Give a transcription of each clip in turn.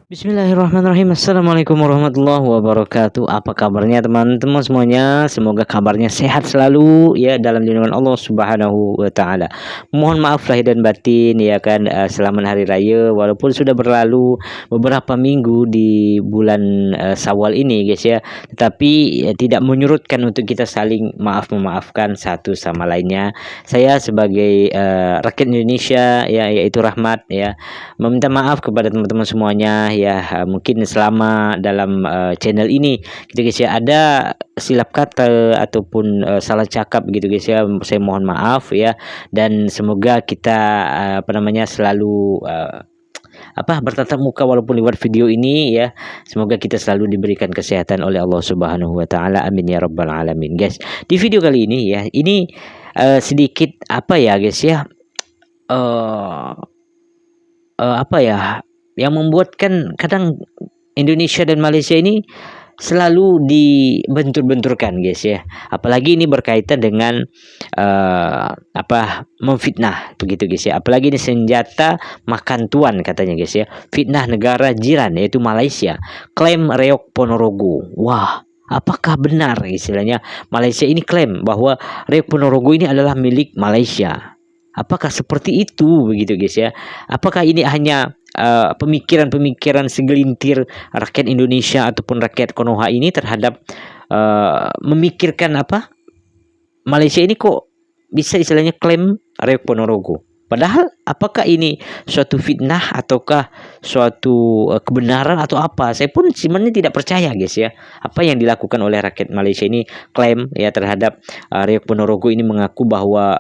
Bismillahirrahmanirrahim. Assalamualaikum warahmatullahi wabarakatuh. Apa kabarnya teman-teman semuanya? Semoga kabarnya sehat selalu ya dalam lindungan Allah Subhanahu wa taala. Mohon maaf lahir dan batin ya kan, selamat hari raya walaupun sudah berlalu beberapa minggu di bulan Syawal ini guys ya. Tetapi ya, tidak menyurutkan untuk kita saling memaafkan satu sama lainnya. Saya sebagai rakyat Indonesia ya, yaitu Rahmat ya, meminta maaf kepada teman-teman semuanya ya, mungkin selama dalam channel ini gitu guys ya ada silap kata ataupun salah cakap gitu guys ya, saya mohon maaf ya, dan semoga kita selalu bertatap muka walaupun lewat video ini ya. Semoga kita selalu diberikan kesehatan oleh Allah Subhanahu wa taala. Amin ya rabbal alamin. Guys, di video kali ini ya, ini sedikit guys ya, yang membuatkan kadang Indonesia dan Malaysia ini selalu dibentur-benturkan guys ya. Apalagi ini berkaitan dengan memfitnah begitu guys ya. Apalagi ini senjata makan tuan katanya guys ya. Fitnah negara jiran yaitu Malaysia. Klaim Reok Ponorogo. Wah, apakah benar istilahnya Malaysia ini klaim bahwa Reok Ponorogo ini adalah milik Malaysia? Apakah seperti itu begitu guys ya? Apakah ini hanya pemikiran-pemikiran segelintir rakyat Indonesia ataupun rakyat Konoha ini terhadap memikirkan Malaysia ini kok bisa istilahnya klaim Reok Ponorogo? Padahal apakah ini suatu fitnah ataukah suatu kebenaran atau apa? Saya pun sebenarnya tidak percaya guys ya. Apa yang dilakukan oleh rakyat Malaysia ini klaim ya terhadap Reok Ponorogo ini mengaku bahwa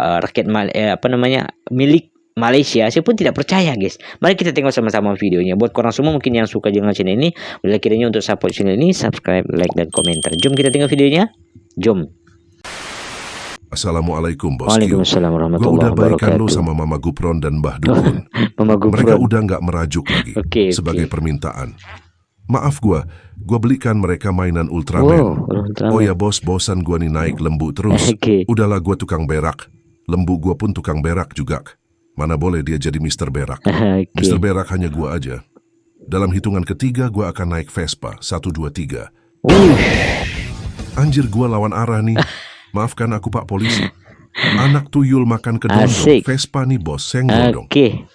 milik Malaysia. Saya pun tidak percaya guys. Mari kita tengok sama-sama videonya. Buat korang semua mungkin yang suka dengan channel ini, boleh kiranya untuk support channel ini, subscribe, like, dan komentar. Jom kita tengok videonya. Jom. Assalamualaikum bosku. Waalaikumsalam warahmatullahi wabarakatuh. Gua udah baikan lu wabarakatuh. sama Mama Gupron dan Mbah Dukun. Mama Gupron. Mereka udah nggak merajuk lagi sebagai Oke. permintaan. Maaf gua belikan mereka mainan Ultraman. Ultraman. Oh ya bos, bosan gua nih naik lembu terus. Oke. Udahlah gua tukang berak. Lembu gua pun tukang berak juga. Mana boleh dia jadi Mr. Berak. Oke. Mr. Berak hanya gua aja. Dalam hitungan ketiga gua akan naik Vespa. 1, 2, 3. Anjir, gua lawan arah nih. Maafkan aku Pak Polisi. Anak tuyul makan kedondong. Asik. Vespa nih bos, senggol dong. Oke.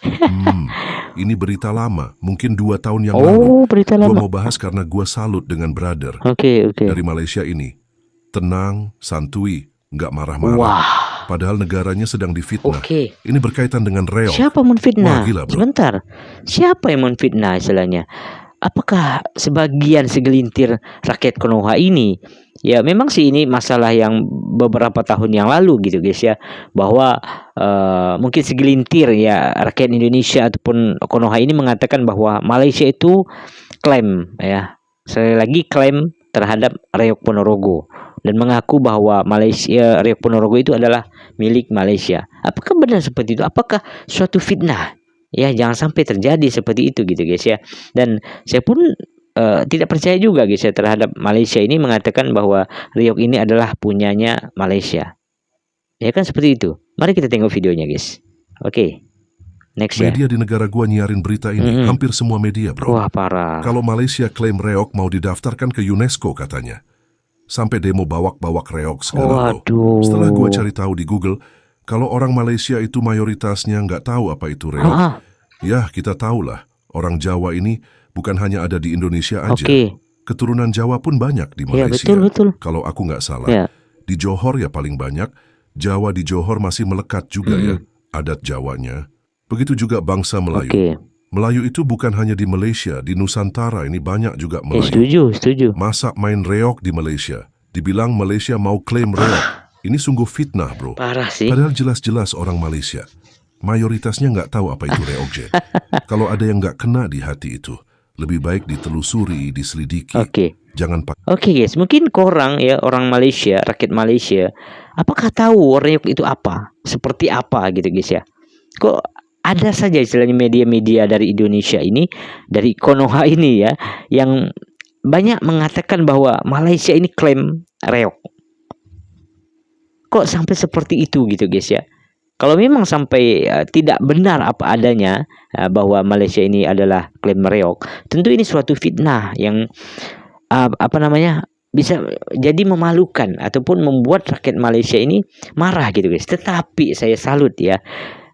Ini berita lama, mungkin 2 tahun yang lalu. Oh, berita Gua lama. mau bahas karena gua salut dengan brother Oke. dari Malaysia ini. Tenang, santui, nggak marah-marah. Wah. Padahal negaranya sedang difitnah. Oke. Ini berkaitan dengan reok. Siapa menfitnah? Wah, gila, bro. Sebentar. Siapa yang menfitnah istilahnya? Apakah sebagian segelintir rakyat Konoha ini? Ya memang sih ini masalah yang beberapa tahun yang lalu gitu guys ya, bahwa mungkin segelintir ya rakyat Indonesia ataupun Konoha ini mengatakan bahwa Malaysia itu klaim ya, sekali lagi klaim terhadap Reok Ponorogo dan mengaku bahwa Malaysia, Reok Ponorogo itu adalah milik Malaysia. Apakah benar seperti itu? Apakah suatu fitnah? Ya jangan sampai terjadi seperti itu gitu guys ya. Dan saya pun tidak percaya juga guys ya terhadap Malaysia ini mengatakan bahwa Reok ini adalah punyanya Malaysia. Ya kan seperti itu. Mari kita tengok videonya guys. Oke. Next ya. Media di negara gua nyiarin berita ini. Hampir semua media bro. Wah parah. Kalau Malaysia klaim reok mau didaftarkan ke UNESCO katanya. Sampai demo bawak-bawak reok segala bro. Waduh. Setelah gua cari tahu di Google, kalau orang Malaysia itu mayoritasnya nggak tahu apa itu reok. Ya kita tahulah, orang Jawa ini bukan hanya ada di Indonesia aja. Oke. Keturunan Jawa pun banyak di Ya Malaysia. betul. Kalau aku nggak salah. Ya. Di Johor ya paling banyak. Jawa di Johor masih melekat juga ya, adat Jawanya. Begitu juga bangsa Melayu. Oke. Melayu itu bukan hanya di Malaysia, di Nusantara ini banyak juga Ya, Melayu. setuju. Masa main reok di Malaysia. Dibilang Malaysia mau klaim reok. Ini sungguh fitnah bro. Parah sih. Padahal jelas-jelas orang Malaysia mayoritasnya nggak tahu apa itu reok je. Kalau ada yang nggak kena di hati itu, lebih baik ditelusuri, diselidiki. Oke. Jangan pakai. Oke guys, mungkin korang ya orang Malaysia, rakyat Malaysia, apakah tahu reok itu apa? Seperti apa gitu guys ya? Kok ada saja istilahnya media-media dari Indonesia ini, dari Konoha ini ya, yang banyak mengatakan bahwa Malaysia ini klaim reok. Kok sampai seperti itu gitu guys ya? Kalau memang sampai tidak benar apa adanya bahwa Malaysia ini adalah klaim reog, tentu ini suatu fitnah yang apa namanya, bisa jadi memalukan ataupun membuat rakyat Malaysia ini marah gitu guys. Tetapi saya salut ya,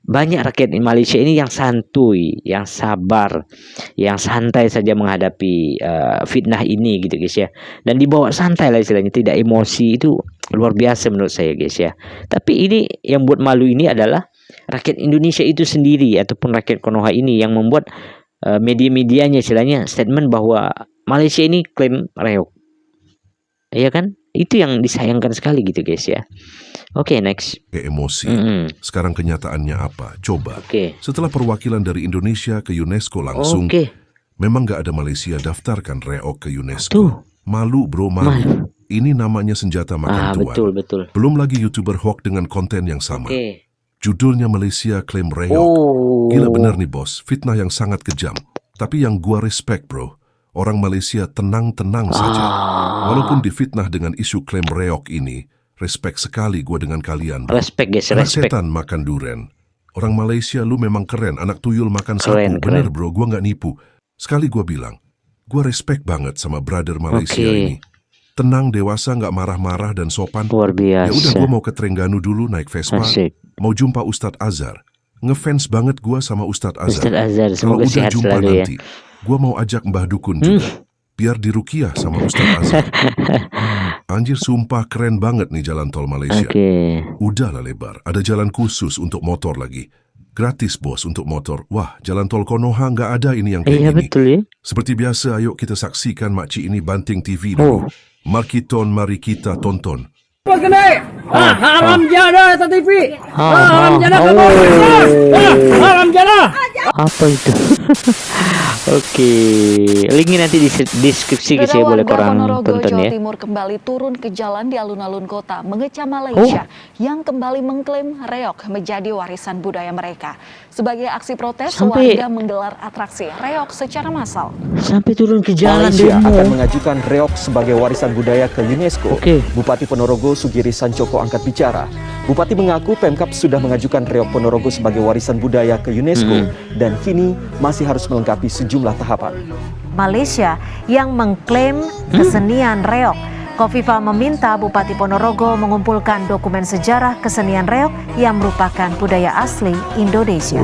banyak rakyat Malaysia ini yang santuy, yang sabar, yang santai saja menghadapi fitnah ini gitu guys ya. Dan dibawa santai lah istilahnya, tidak emosi, itu luar biasa menurut saya guys ya. Tapi ini yang buat malu ini adalah rakyat Indonesia itu sendiri ataupun rakyat Konoha ini yang membuat media-medianya istilahnya statement bahwa Malaysia ini klaim reog. Iya kan? Itu yang disayangkan sekali gitu guys ya. Oke, next. Emosi. Sekarang kenyataannya apa? Coba. Setelah perwakilan dari Indonesia ke UNESCO langsung, memang nggak ada Malaysia daftarkan reog ke UNESCO. Malu bro, malu. Ini namanya senjata makan tuan. Betul. Belum lagi YouTuber hoax dengan konten yang sama. Judulnya Malaysia klaim reog. Gila bener nih bos, fitnah yang sangat kejam. Tapi yang gua respect bro, orang Malaysia tenang-tenang saja. Walaupun difitnah dengan isu klaim reog ini, respect sekali gue dengan kalian. Bro. Respect guys, respect. Setan makan duren. Orang Malaysia lu memang keren, anak tuyul makan sapu. Bener bro, gue nggak nipu. Sekali gue bilang, gue respect banget sama brother Malaysia ini. Tenang, dewasa, nggak marah-marah dan sopan. Luar biasa. Ya udah gue mau ke Terengganu dulu naik Vespa. Mau jumpa Ustadz Azhar. Ngefans banget gue sama Ustadz Azhar. Kalau udah jumpa nanti, gue mau ajak Mbah Dukun juga. Biar dirukiah sama Ustadz Azhar. Anjir sumpah keren banget nih jalan tol Malaysia. Udahlah lebar, ada jalan khusus untuk motor lagi. Gratis bos untuk motor. Wah, jalan tol Konoha nggak ada ini yang kayak gini. Betul ya. Seperti biasa, ayo kita saksikan makcik ini banting TV dulu. Mari kita tonton. Haram jana TV. Haram jana haram jana. Apa itu? Oke, linknya nanti di deskripsi saya boleh korang tonton ya. Jawa Timur kembali turun ke jalan di alun-alun kota mengecam Malaysia yang kembali mengklaim reog menjadi warisan budaya mereka. Sebagai aksi protes, warga menggelar atraksi reog secara massal. Sampai turun ke jalan Malaysia akan mengajukan reog sebagai warisan budaya ke UNESCO. Bupati Ponorogo Sugiri Sancoko angkat bicara. Bupati mengaku Pemkab sudah mengajukan reog Ponorogo sebagai warisan budaya ke UNESCO dan kini masih harus melengkapi sejumlah tahapan. Malaysia yang mengklaim kesenian reog. Kofifa meminta Bupati Ponorogo mengumpulkan dokumen sejarah kesenian reog yang merupakan budaya asli Indonesia.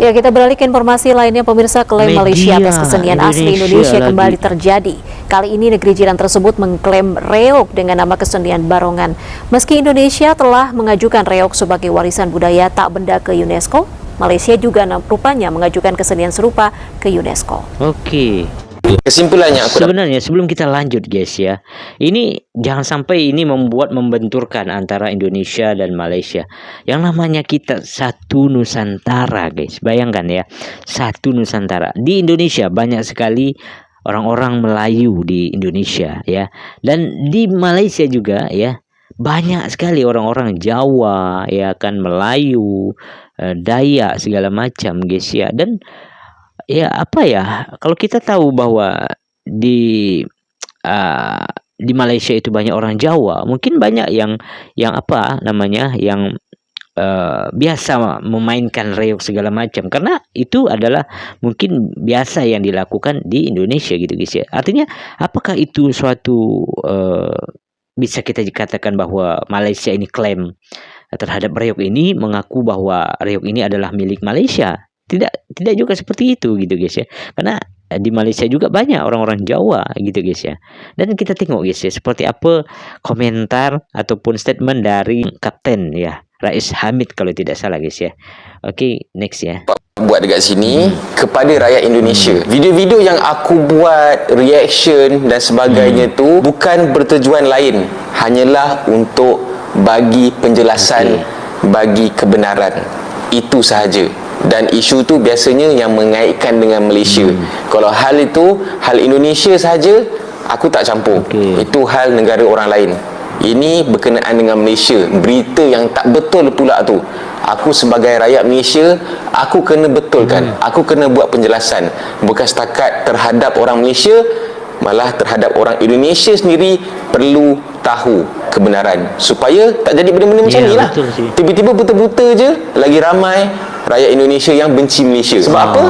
Ya, kita beralih ke informasi lainnya pemirsa. Klaim Malaysia atas kesenian asli Indonesia kembali terjadi. Kali ini negeri jiran tersebut mengklaim reog dengan nama kesenian barongan. Meski Indonesia telah mengajukan reog sebagai warisan budaya tak benda ke UNESCO, Malaysia juga rupanya mengajukan kesenian serupa ke UNESCO. Kesimpulannya sebenarnya sebelum kita lanjut guys ya, ini jangan sampai ini membenturkan antara Indonesia dan Malaysia. Yang namanya kita satu Nusantara guys, bayangkan ya, satu Nusantara. Di Indonesia banyak sekali orang-orang Melayu di Indonesia ya, dan di Malaysia juga ya banyak sekali orang-orang Jawa ya kan, Melayu, Dayak segala macam guys ya. Dan ya apa ya, kalau kita tahu bahwa di Malaysia itu banyak orang Jawa, mungkin banyak yang apa namanya, yang biasa memainkan reog segala macam, karena itu adalah mungkin biasa yang dilakukan di Indonesia gitu guys ya. Artinya apakah itu suatu bisa kita dikatakan bahwa Malaysia ini klaim terhadap reog ini, mengaku bahwa reog ini adalah milik Malaysia? Tidak juga seperti itu gitu guys ya, karena di Malaysia juga banyak orang-orang Jawa gitu guys ya. Dan kita tengok guys ya, seperti apa komentar ataupun statement dari Kapten ya, Rais Hamid kalau tidak salah guys ya. Oke, next ya. Buat dekat sini kepada rakyat Indonesia. Video-video yang aku buat, reaction dan sebagainya tu bukan bertujuan lain, hanyalah untuk bagi penjelasan, bagi kebenaran. Itu sahaja. Dan isu tu biasanya yang mengaitkan dengan Malaysia. Kalau hal itu, hal Indonesia sahaja, aku tak campur. Itu hal negara orang lain. Ini berkenaan dengan Malaysia. Berita yang tak betul pula tu, aku sebagai rakyat Malaysia, aku kena betulkan. Aku kena buat penjelasan. Bukan setakat terhadap orang Malaysia, malah terhadap orang Indonesia sendiri perlu tahu kebenaran supaya tak jadi benda-benda macam ni lah. Tiba-tiba buta-buta je lagi ramai rakyat Indonesia yang benci Malaysia. Sebab apa?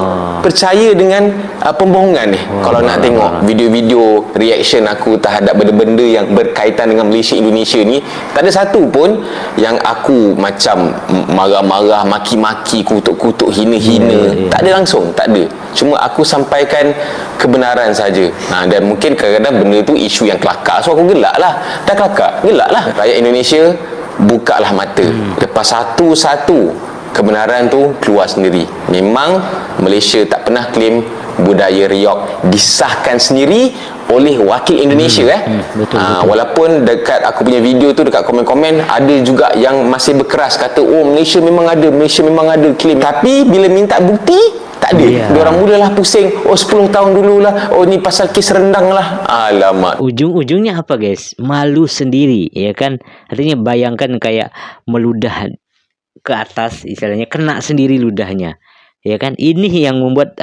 Percaya dengan pembohongan ni. Kalau nak tengok video-video reaction aku terhadap benda-benda yang berkaitan dengan Malaysia Indonesia ni, tak ada satu pun yang aku macam marah-marah, maki-maki, kutuk-kutuk, hina-hina. Tak ada langsung, tak ada. Cuma aku sampaikan kebenaran saja. Dan mungkin kadang-kadang benda tu isu yang kelakar, so aku gelak lah. Dah kelakar, gelak lah. Rakyat Indonesia, bukalah mata. Lepas satu-satu kebenaran tu keluar sendiri. Memang Malaysia tak pernah claim budaya riok, disahkan sendiri oleh wakil Indonesia. Betul. Walaupun dekat aku punya video tu, dekat komen-komen ada juga yang masih berkeras kata, oh Malaysia memang ada, Malaysia memang ada claim. Tapi bila minta bukti, tak ada. Diorang mulalah pusing, oh 10 tahun dululah, oh ni pasal kes rendang lah. Alamak. Ujung-ujungnya apa guys? Malu sendiri, ya kan? Artinya bayangkan kayak meludah ke atas, istilahnya kena sendiri ludahnya, ya kan? Ini yang membuat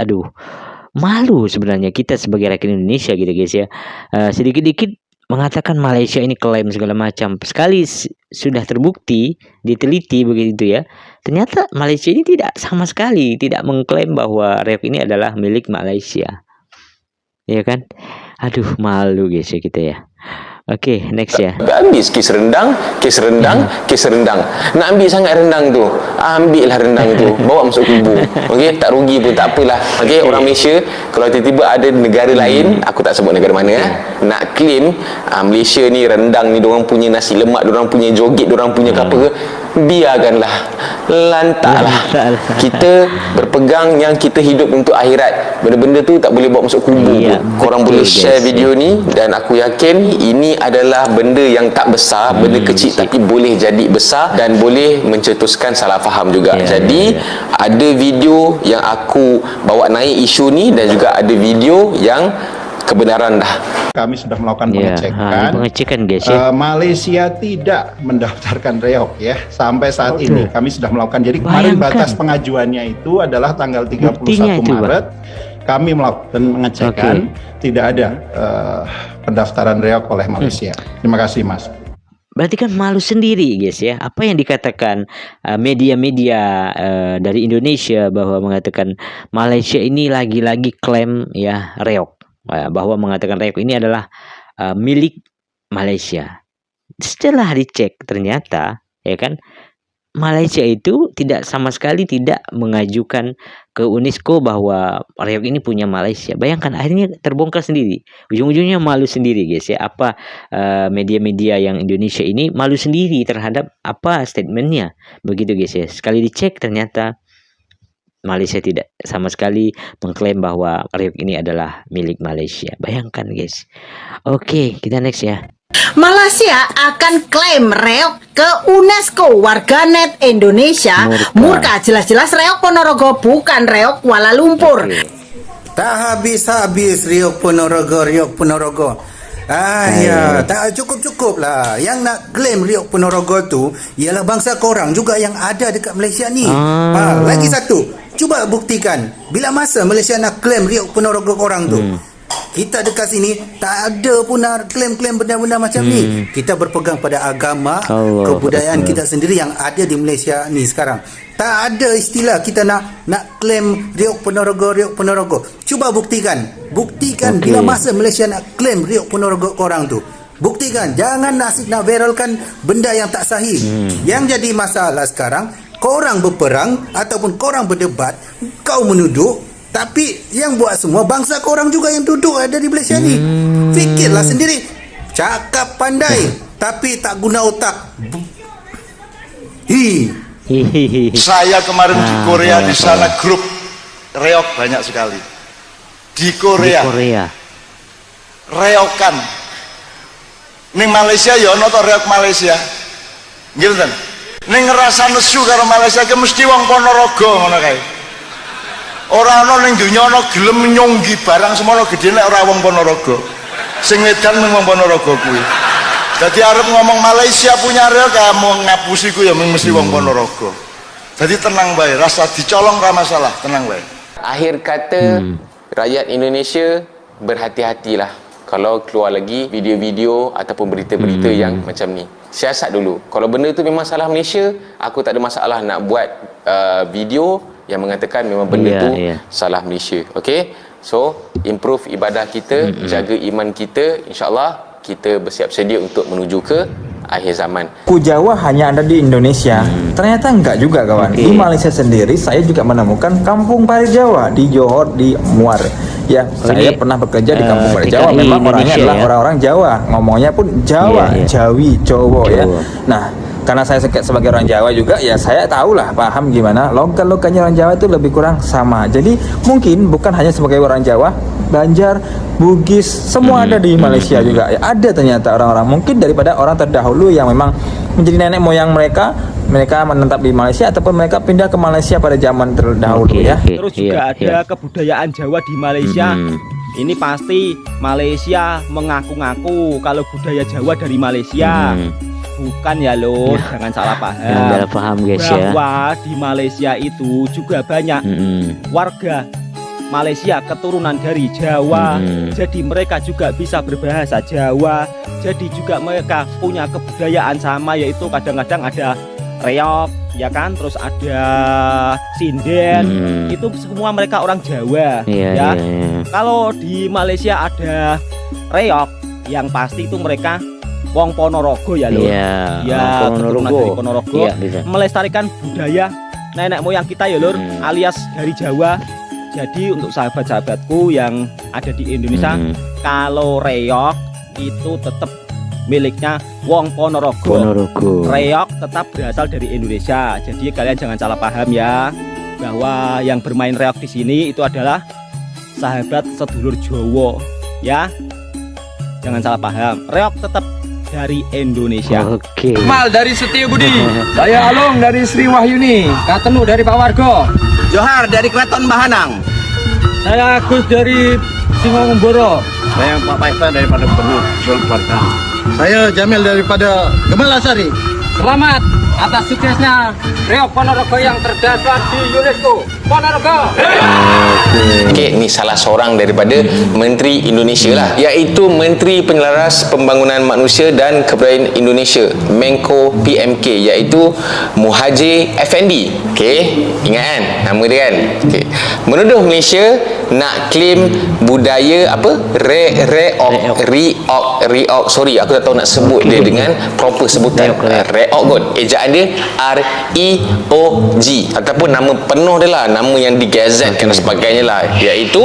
malu sebenarnya kita sebagai rakyat Indonesia gitu guys ya. Sedikit-dikit mengatakan Malaysia ini klaim segala macam, sekali sudah terbukti, diteliti begitu ya, ternyata Malaysia ini tidak sama sekali tidak mengklaim bahwa reok ini adalah milik Malaysia, ya kan? Malu guys ya kita ya. Oke, next ya. Habis kes rendang. Nak ambil sangat rendang tu, ambillah rendang tu, bawa masuk kubur. Okey, tak rugi pun tak apalah. Okey, orang Malaysia, kalau tiba-tiba ada negara lain, aku tak sebut negara mana nak claim Malaysia ni rendang ni diorang punya nasi lemak, diorang punya joget, diorang punya apa ke, biarkanlah, lantaklah. Kita berpegang yang kita hidup untuk akhirat. Benda-benda tu tak boleh bawa masuk kubur. Korang boleh share video ni, dan aku yakin ini adalah benda yang tak besar, benda kecil tapi boleh jadi besar dan boleh mencetuskan salah faham juga. Jadi ada video yang aku bawa naik isu ni, dan juga ada video yang kebenaran dah. Kami sudah melakukan pengecekan, guys ya. Malaysia tidak mendaftarkan reok ya sampai saat ini. Kami sudah melakukan. Jadi kemarin batas pengajuannya itu adalah tanggal 31 Maret. Kami melakukan pengecekan, tidak ada pendaftaran reok oleh Malaysia. Terima kasih Mas. Berarti kan malu sendiri guys ya. Apa yang dikatakan media-media dari Indonesia bahwa mengatakan Malaysia ini lagi-lagi klaim ya reok, bahwa mengatakan reok ini adalah milik Malaysia. Setelah dicek ternyata ya kan, Malaysia itu tidak sama sekali tidak mengajukan ke UNESCO bahwa reok ini punya Malaysia. Bayangkan akhirnya terbongkar sendiri. Ujung-ujungnya malu sendiri guys ya. Apa media-media yang Indonesia ini malu sendiri terhadap apa statementnya. Begitu guys ya. Sekali dicek ternyata Malaysia tidak sama sekali mengklaim bahwa reok ini adalah milik Malaysia. Bayangkan guys. Oke, kita next ya. Malaysia akan klaim reok ke UNESCO. Warganet Indonesia murka. Jelas-jelas reok Ponorogo bukan reok Kuala Lumpur. Tak habis-habis reok Ponorogo. Tak cukup lah. Yang nak klaim reok Ponorogo tu ialah bangsa korang juga yang ada dekat Malaysia ni. Lagi satu, cuba buktikan bila masa Malaysia nak klaim reok Ponorogo korang tu. Kita dekat sini tak ada pun nak klaim-klaim benda-benda macam ni. Kita berpegang pada agama, kebudayaan kita sendiri yang ada di Malaysia ni sekarang. Tak ada istilah kita nak klaim reok Ponorogo. Cuba buktikan bila masa Malaysia nak klaim reok Ponorogo korang tu. Buktikan, jangan nak viralkan benda yang tak sahih. Yang jadi masalah sekarang, korang berperang ataupun korang berdebat, kau menuduh, tapi yang buat semua bangsa korang juga yang duduk ada di Malaysia ni. Fikirlah sendiri. Cakap pandai tapi tak guna otak. Saya kemarin di Korea, di sana grup reok banyak sekali. Di Korea. Reokan. Ning Malaysia ya ono to reok Malaysia. Nggih mboten. Ning ngerasa nesu karo Malaysia ke mesti wong Ponorogo ngono kae. Ora ana ning donya ana gelem nyonggi barang semono gedhe nek ora wong Ponorogo. Sing edan mung wong Ponorogo kuwi. Dadi arep ngomong Malaysia punya reok ya mau ngapusi ku ya mesti wong Ponorogo. Jadi tenang bae, rasa dicolong ora masalah, tenang bae. Akhir kata rakyat Indonesia berhati-hatilah kalau keluar lagi video-video ataupun berita-berita yang macam ni. Siasat dulu. Kalau benda tu memang salah Malaysia, aku tak ada masalah nak buat video yang mengatakan memang benda tu salah Malaysia. Okey? So, improve ibadah kita, jaga iman kita, insya-Allah kita bersiap sedia untuk menuju ke akhir zaman. Suku Jawa hanya ada di Indonesia. Ternyata enggak juga kawan. Di Malaysia sendiri saya juga menemukan kampung Pari Jawa di Johor, di Muar. Ya, saya pernah bekerja di kampung Pari Jawa. Memang orangnya adalah orang-orang Jawa, ngomongnya pun Jawa, Jawi, Jawa ya. Nah, karena saya sebagai orang Jawa juga, ya saya tahulah, paham gimana lokalnya orang Jawa itu lebih kurang sama. Jadi mungkin bukan hanya sebagai orang Jawa, Banjar, Bugis, semua ada di Malaysia juga. Ya, ada ternyata orang-orang mungkin daripada orang terdahulu yang memang menjadi nenek moyang mereka menetap di Malaysia ataupun mereka pindah ke Malaysia pada zaman terdahulu ya. Terus juga ada kebudayaan Jawa di Malaysia. Ini pasti Malaysia mengaku-ngaku kalau budaya Jawa dari Malaysia. Bukan ya loh, jangan salah paham. Jangan salah paham guys ya. Bahwa di Malaysia itu juga banyak warga Malaysia keturunan dari Jawa. Jadi mereka juga bisa berbahasa Jawa. Jadi juga mereka punya kebudayaan sama, yaitu kadang-kadang ada reok, ya kan, terus ada sinden. Itu semua mereka orang Jawa ya. Kalau di Malaysia ada reok, yang pasti itu mereka wong Ponorogo ya loh. Ya, keturunan dari Ponorogo. Melestarikan budaya nenek moyang kita ya lur, alias dari Jawa. Jadi untuk sahabat-sahabatku yang ada di Indonesia, kalau reok itu tetap miliknya wong Ponorogo. Reok tetap berasal dari Indonesia. Jadi kalian jangan salah paham ya, bahwa yang bermain reok di sini itu adalah sahabat sedulur Jawa ya. Jangan salah paham. Reok tetap dari Indonesia. Mal dari Setio Budi. Saya Alung dari Sri Wahyuni. Katenu dari Pak Wargo. Johar dari Keraton Bahanang. Saya Agus dari Singongboro. Saya Pak Faisal daripada Penuh Keluarga. Saya Jamil daripada Gemelasari. Selamat atas suksesnya reok Ponorogo yang terdaftar di UNESCO. Ponorogo. Okey, ni salah seorang daripada Menteri Indonesia lah, iaitu Menteri Penyelaras Pembangunan Manusia dan Kebudayaan Indonesia, Menko PMK, iaitu Muhajir Effendi. Okey, ingat kan nama dia kan? Okey, menuduh Malaysia nak claim budaya apa? Reok. Sorry, aku tak tahu nak sebut dia dengan proper sebutan. Reok kot. Ejaan dia REOG, ataupun nama penuh dia lah, nama yang digazetkan dan sebagainya lah, iaitu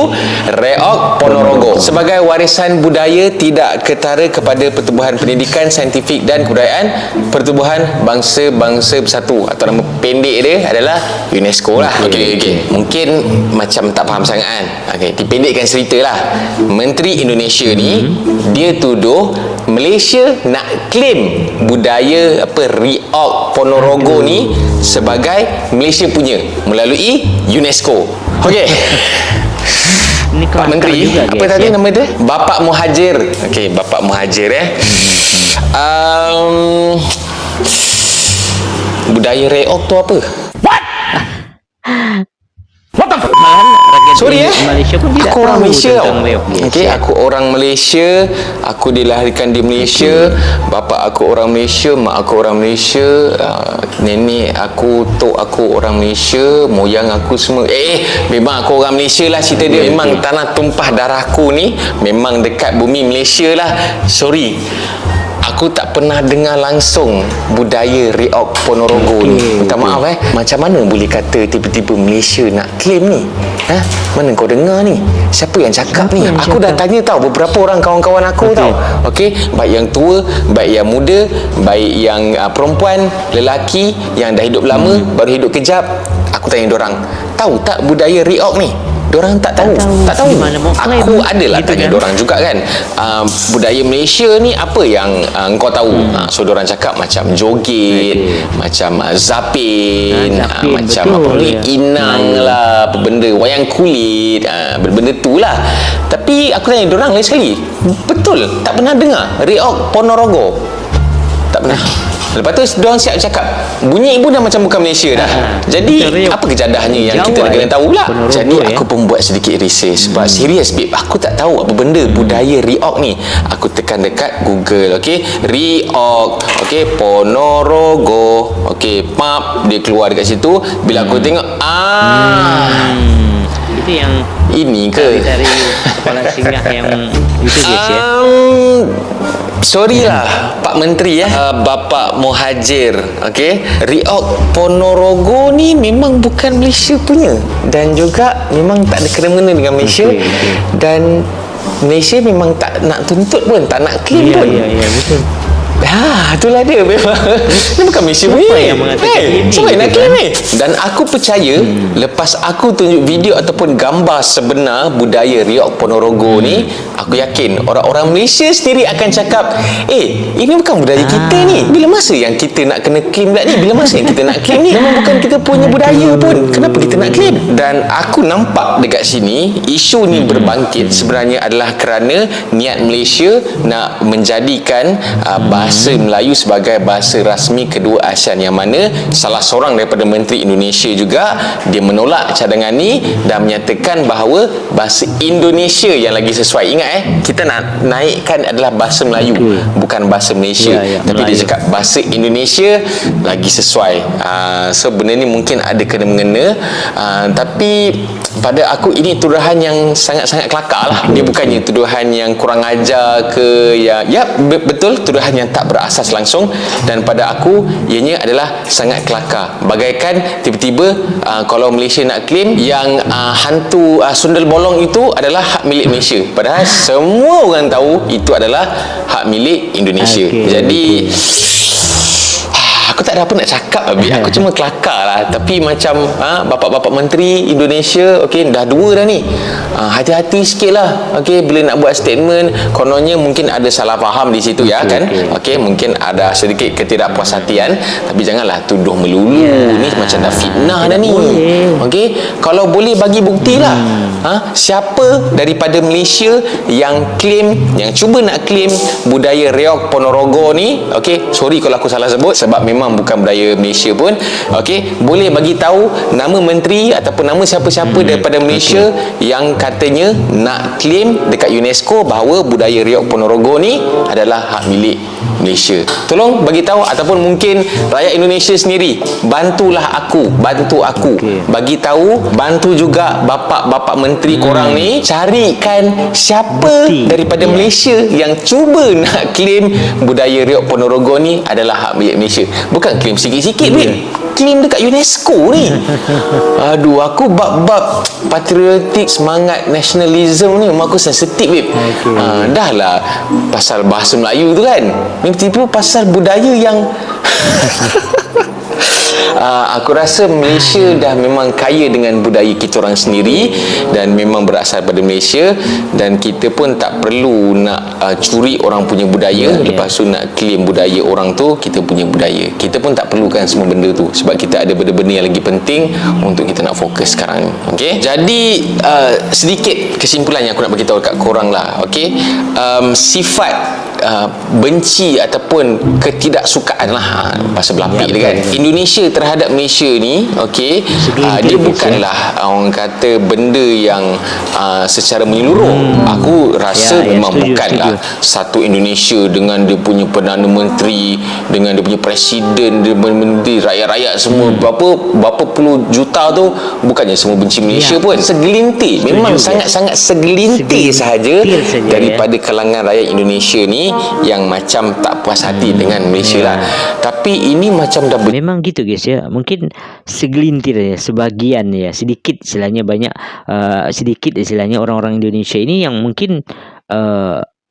Reok Ponorogo. Sebagai warisan budaya tidak ketara kepada Pertubuhan Pendidikan, Saintifik dan Kebudayaan Pertubuhan Bangsa-Bangsa Bersatu, atau nama pendek dia adalah UNESCO lah. Okey. Mungkin macam tak faham sangat kan. Okey, dipendekkan cerita lah. Menteri Indonesia ni dia tuduh Malaysia nak claim budaya Reok Ponorogo ni sebagai Malaysia punya melalui UNESCO. Okey. Pak Menteri, apa tadi nama dia? Bapak Muhajir. Okey, Bapak Muhajir budaya reok tu apa? Sorry Malaysia pun tidak aku orang tahu Malaysia. Okey, aku orang Malaysia, aku dilahirkan di Malaysia, bapa aku orang Malaysia, mak aku orang Malaysia, nenek aku, tok aku orang Malaysia, moyang aku semua. Memang aku orang Malaysia lah cerita dia. Memang tanah tumpah darahku ni memang dekat bumi Malaysia lah. Sorry, aku tak pernah dengar langsung budaya Reok Ponorogo ni. Minta maaf macam mana boleh kata tiba-tiba Malaysia nak claim ni? Mana kau dengar ni? Siapa yang cakap ni? Aku dah tanya tahu beberapa orang kawan-kawan aku tahu. Okey, baik yang tua, baik yang muda, baik yang perempuan, lelaki yang dah hidup lama, baru hidup kejap. Aku tanya diorang, tahu tak budaya Reok ni? Diorang tak tahu. Aku adalah tanya diorang juga kan, budaya Malaysia ni apa yang kau tahu? So diorang cakap macam joget, macam zapin, macam apa lagi, inang lah, apa benda, wayang kulit, benda tu lah. Tapi aku tanya diorang lain sekali, betul tak pernah dengar Reok Ponorogo? Tak pernah. Lepas tu diorang siap cakap bunyi pun dah macam bukan Malaysia dah. Jadi apa kejadahnya yang kita nak kena tahu pula. Jadi aku pun buat sedikit research sebab serius babe, aku tak tahu apa benda budaya Riok ni. Aku tekan dekat Google, okey, Riok, okey, Ponorogo, okey, pap dia keluar dekat situ. Bila aku tengok itu yang ini ke dari kepala singgah yang itu guys ya. Sorry lah Pak Menteri Bapak Muhajir, okey, Riok Ponorogo ni memang bukan Malaysia punya dan juga memang tak ada kena-mengena dengan Malaysia, dan Malaysia memang tak nak tuntut pun, tak nak claim pun. Ya, betul. Itulah dia memang. Ini bukan Malaysia punya. Siapa yang nak claim ni? Dan aku percaya lepas aku tunjuk video ataupun gambar sebenar budaya Riok Ponorogo ni, aku yakin orang-orang Malaysia sendiri akan cakap, ini bukan budaya kita ni. Bila masa yang kita nak kena claim pula ni? Bila masa yang kita nak claim ni? Memang bukan kita punya budaya pun. Kenapa kita nak claim? Dan aku nampak dekat sini isu ni berbangkit sebenarnya adalah kerana niat Malaysia nak menjadikan bahasa Melayu sebagai bahasa rasmi kedua ASEAN, yang mana salah seorang daripada Menteri Indonesia juga dia menolak cadangan ni dan menyatakan bahawa bahasa Indonesia yang lagi sesuai. Ingat kita nak naikkan adalah bahasa Melayu, bukan bahasa Malaysia. Tapi Melayu. Dia cakap bahasa Indonesia lagi sesuai. So benda ni mungkin ada kena-mengena, tapi pada aku ini tuduhan yang sangat-sangat kelakar lah. Dia bukannya tuduhan yang kurang ajar ke, betul, tuduhan yang tak berasas langsung, dan pada aku ianya adalah sangat kelakar. Bagaikan tiba-tiba kalau Malaysia nak claim yang hantu sundel bolong itu adalah hak milik Malaysia, padahal semua orang tahu itu adalah hak milik Indonesia. Jadi aku tak ada apa nak cakap, aku cuma kelakar lah. Tapi macam bapak-bapak menteri Indonesia, okey, dah dua dah ni, hati-hati sikit lah, okey, bila nak buat statement. Kononnya mungkin ada salah faham di situ, okey, mungkin ada sedikit ketidakpuashatian, tapi janganlah tuduh melulu. Ni macam dah fitnah dah ni. Okey, kalau boleh bagi bukti lah, siapa daripada Malaysia yang claim, yang cuba nak claim budaya Riok Ponorogo ni, okey, sorry kalau aku salah sebut sebab memang bukan budaya Malaysia pun, okey, boleh bagi tahu nama menteri ataupun nama siapa-siapa daripada Malaysia yang katanya nak claim dekat UNESCO bahawa budaya Riok Ponorogo ni adalah hak milik Malaysia. Tolong bagi tahu, ataupun mungkin rakyat Indonesia sendiri bantu aku bagi tahu, bantu juga bapak-bapak menteri korang ni carikan siapa daripada Malaysia yang cuba nak claim budaya Riok Ponorogo ni adalah hak milik Malaysia. Bukan claim sikit-sikit claim dekat UNESCO ni. Aduh, aku bab-bab patriotik, semangat nasionalisme ni memang aku sensitif dah lah pasal bahasa Melayu tu kan, ni tiba-tiba pasal budaya yang aku rasa Malaysia dah memang kaya dengan budaya kita orang sendiri dan memang berasal pada Malaysia, dan kita pun tak perlu nak curi orang punya budaya, lepas tu nak claim budaya orang tu kita punya budaya. Kita pun tak perlukan semua benda tu sebab kita ada benda-benda yang lagi penting untuk kita nak fokus sekarang ni. Okey, jadi sedikit kesimpulan yang aku nak beritahu dekat korang lah. Okey, sifat benci ataupun ketidaksukaan lah, bahasa Belapik dia kan, Indonesia terhadap Malaysia ni, okey, dia bukanlah orang kata benda yang secara menyeluruh. Aku rasa memang bukanlah satu Indonesia dengan dia punya Perdana Menteri, dengan dia punya Presiden, dia menteri, rakyat-rakyat semua berapa puluh juta tu, bukannya semua benci Malaysia pun. Segelintir, memang sangat-sangat segelintir sahaja daripada kalangan rakyat Indonesia ni yang macam tak puas hati dengan Malaysia lah. Tapi ini macam dah memang gitu guys ya, mungkin segelintir ya, sebagian ya, sedikit istilahnya, banyak sedikit istilahnya orang-orang Indonesia ini yang mungkin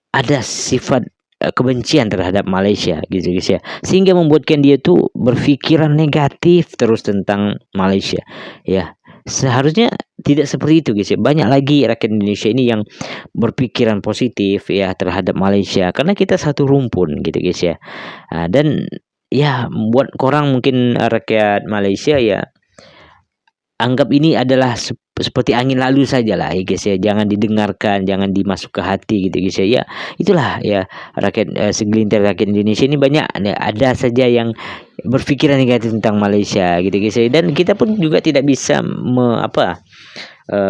ada sifat kebencian terhadap Malaysia gitu guys ya, sehingga membuatkan dia tuh berpikiran negatif terus tentang Malaysia ya. Seharusnya tidak seperti itu guys ya. Banyak lagi rakyat Indonesia ini yang berpikiran positif ya terhadap Malaysia, karena kita satu rumpun gitu guys ya. Dan ya buat korang mungkin rakyat Malaysia ya, anggap ini adalah seperti angin lalu saja lah ya guys ya, jangan didengarkan, jangan dimasuk ke hati gitu guys ya. Ya itulah ya rakyat segelintir rakyat Indonesia ini banyak ada saja yang berpikiran negatif tentang Malaysia gitu guys ya, dan kita pun juga tidak bisa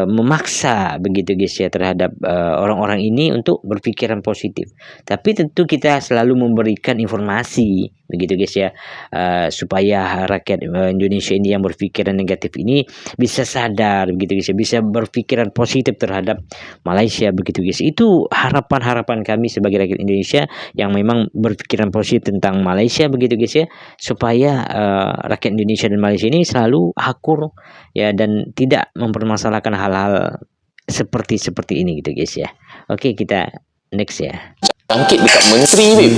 memaksa begitu guys ya terhadap orang-orang ini untuk berpikiran positif. Tapi tentu kita selalu memberikan informasi begitu guys ya, supaya rakyat Indonesia ini yang berpikiran negatif ini bisa sadar begitu guys ya, bisa berpikiran positif terhadap Malaysia begitu guys. Itu harapan-harapan kami sebagai rakyat Indonesia yang memang berpikiran positif tentang Malaysia begitu guys ya, supaya rakyat Indonesia dan Malaysia ini selalu akur ya, dan tidak mempermasalahkan hal-hal seperti ini gitu guys ya. Oke, kita next ya. Bangkit dekat menteri babe.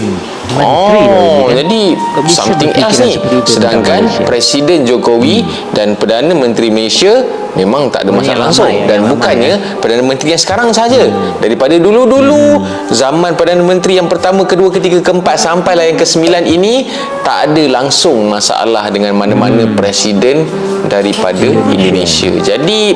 Jadi something else ni. Sedangkan Presiden Jokowi dan Perdana Menteri Malaysia memang tak ada masalah langsung, dan bukannya Perdana Menteri yang sekarang saja. Daripada dulu-dulu zaman Perdana Menteri yang pertama, kedua, ketiga, keempat sampailah yang ke-9 ini, tak ada langsung masalah dengan mana-mana presiden daripada Indonesia. Jadi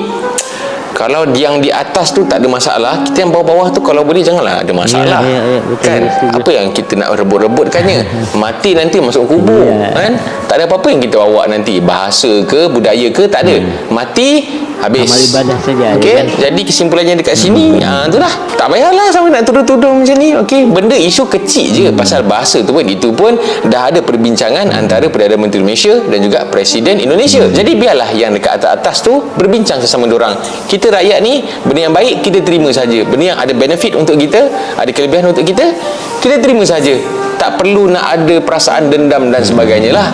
kalau yang di atas tu tak ada masalah, kita yang bawah-bawah tu kalau boleh janganlah ada masalah. Betul, kan? Apa yang kita nak rebut-rebutkannya? Mati nanti masuk kubur, kan? Tak ada apa-apa yang kita bawa nanti, bahasa ke, budaya ke, tak ada. Mati habis. Amal ibadah saja. Okey, kan? Jadi kesimpulannya dekat sini, itulah. Tak payahlah sampai nak tuduh-tuduh macam ni. Okey, benda isu kecil je pasal bahasa tu pun, itu pun dah ada perbincangan antara Perdana Menteri Malaysia dan juga Presiden Indonesia. Jadi biarlah yang dekat atas-atas tu berbincang sesama diorang. Kita rakyat ni, benda yang baik kita terima saja. Benda yang ada benefit untuk kita, ada kelebihan untuk kita, kita terima saja. Tak perlu nak ada perasaan dendam dan sebagainya lah.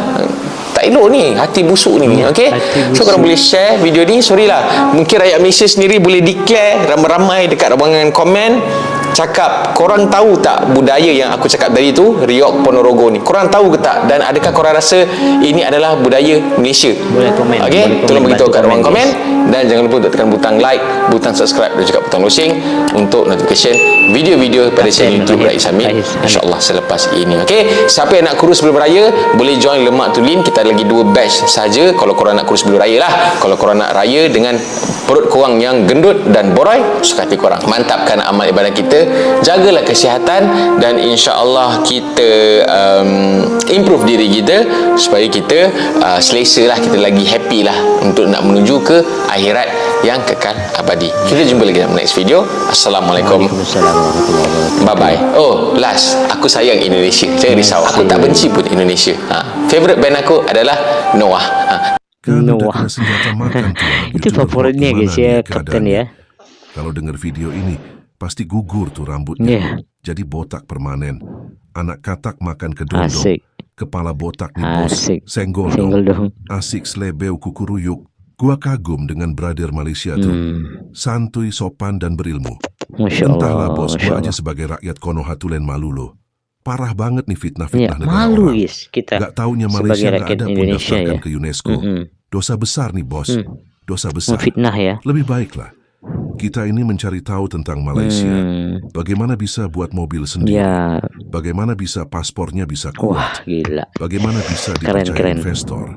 Tak elok ni, hati busuk ni. Okey, so korang boleh share video ni. Sorry lah, mungkin rakyat Malaysia sendiri boleh declare ramai-ramai dekat ruangan komen, cakap korang tahu tak budaya yang aku cakap tadi tu, Riok Ponorogo ni, korang tahu ke tak, dan adakah korang rasa ini adalah budaya Malaysia? Boleh komen. Okey, tolong beritahu kat ruang komen, dan jangan lupa untuk tekan butang like, butang subscribe dan juga butang losing untuk notification video-video pada channel YouTube Rakyat Samit, insyaAllah selepas ini. Okey, siapa yang nak kurus sebelum raya boleh join Lemak Tulin. Kita ada lagi 2 batch saja. Kalau korang nak kurus sebelum raya lah, kalau korang nak raya dengan perut korang yang gendut dan borai, suka hati korang. Mantapkan amal ibadah kita, jagalah kesihatan, dan insya-Allah kita improve diri kita supaya kita selesa lah, kita lagi happy lah untuk nak menuju ke akhirat yang kekal abadi. Kita jumpa lagi dalam next video. Assalamualaikum. Bye bye. Oh, last, aku sayang Indonesia. Jangan risau, aku tak benci pun Indonesia. Favorite band aku adalah Noah. Noah. Itu favoritnya guys ya, Kapten ya. Kalau dengar video ini pasti gugur tuh rambutnya. Jadi botak permanen. Anak katak makan kedondong. Kepala botak nih bos. Senggol dong. Asik selebeu kukuruyuk. Gua kagum dengan brother Malaysia tuh. Santuy, sopan, dan berilmu. Entahlah bos, gua aja sebagai rakyat Konoha Tulen malu loh. Parah banget nih fitnah-fitnah negara malu, orang. Kita gak taunya Malaysia gak ada pun daftarkan ke UNESCO. Dosa besar nih bos. Dosa besar. Fitnah ya. Lebih baiklah kita ini mencari tahu tentang Malaysia. Bagaimana bisa buat mobil sendiri. Bagaimana bisa paspornya bisa kuat. Wah, gila. Bagaimana bisa dipercaya investor.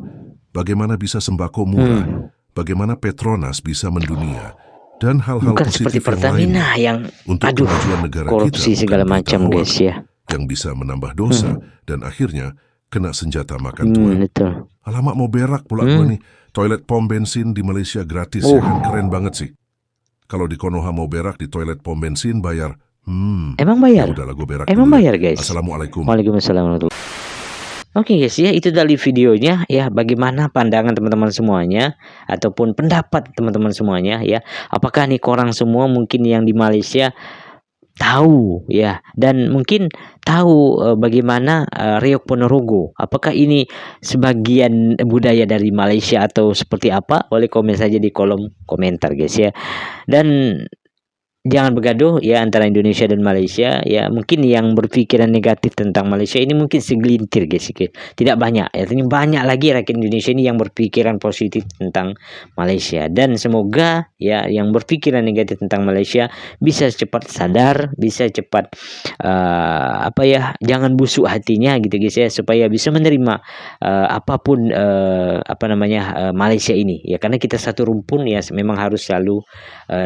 Bagaimana bisa sembako murah. Bagaimana Petronas bisa mendunia. Dan hal-hal positif yang lain untuk kemajuan negara korupsi kita, segala macam guys ya, yang bisa menambah dosa dan akhirnya kena senjata makan tuan. Alamak, mau berak pula gua nih. Toilet pom bensin di Malaysia gratis ya kan, keren banget sih. Kalau di Konoha mau berak di toilet pom bensin bayar. Emang bayar? Ya udahlah, gua berak. Emang dulu. bayar guys. Assalamualaikum. Waalaikumsalam. Oke guys ya, itu dari videonya ya. Bagaimana pandangan teman-teman semuanya ataupun pendapat teman-teman semuanya ya. Apakah nih korang semua mungkin yang di Malaysia tahu ya, dan mungkin tahu bagaimana Riok Ponorogo, apakah ini sebagian budaya dari Malaysia atau seperti apa? Boleh komen saja di kolom komentar guys ya. Dan jangan bergaduh ya antara Indonesia dan Malaysia ya. Mungkin yang berpikiran negatif tentang Malaysia ini mungkin segelintir guys, tidak banyak ya. Ini banyak lagi rakyat Indonesia ini yang berpikiran positif tentang Malaysia, dan semoga ya yang berpikiran negatif tentang Malaysia bisa cepat sadar, bisa cepat jangan busuk hatinya gitu guys ya, supaya bisa menerima apapun Malaysia ini ya, karena kita satu rumpun ya, memang harus selalu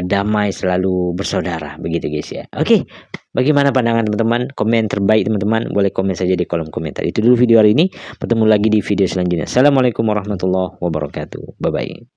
damai, selalu bersaudara begitu guys ya. Oke, bagaimana pandangan teman-teman? Komen terbaik teman-teman boleh komen saja di kolom komentar. Itu dulu video hari ini, bertemu lagi di video selanjutnya. Assalamualaikum warahmatullahi wabarakatuh. Bye bye.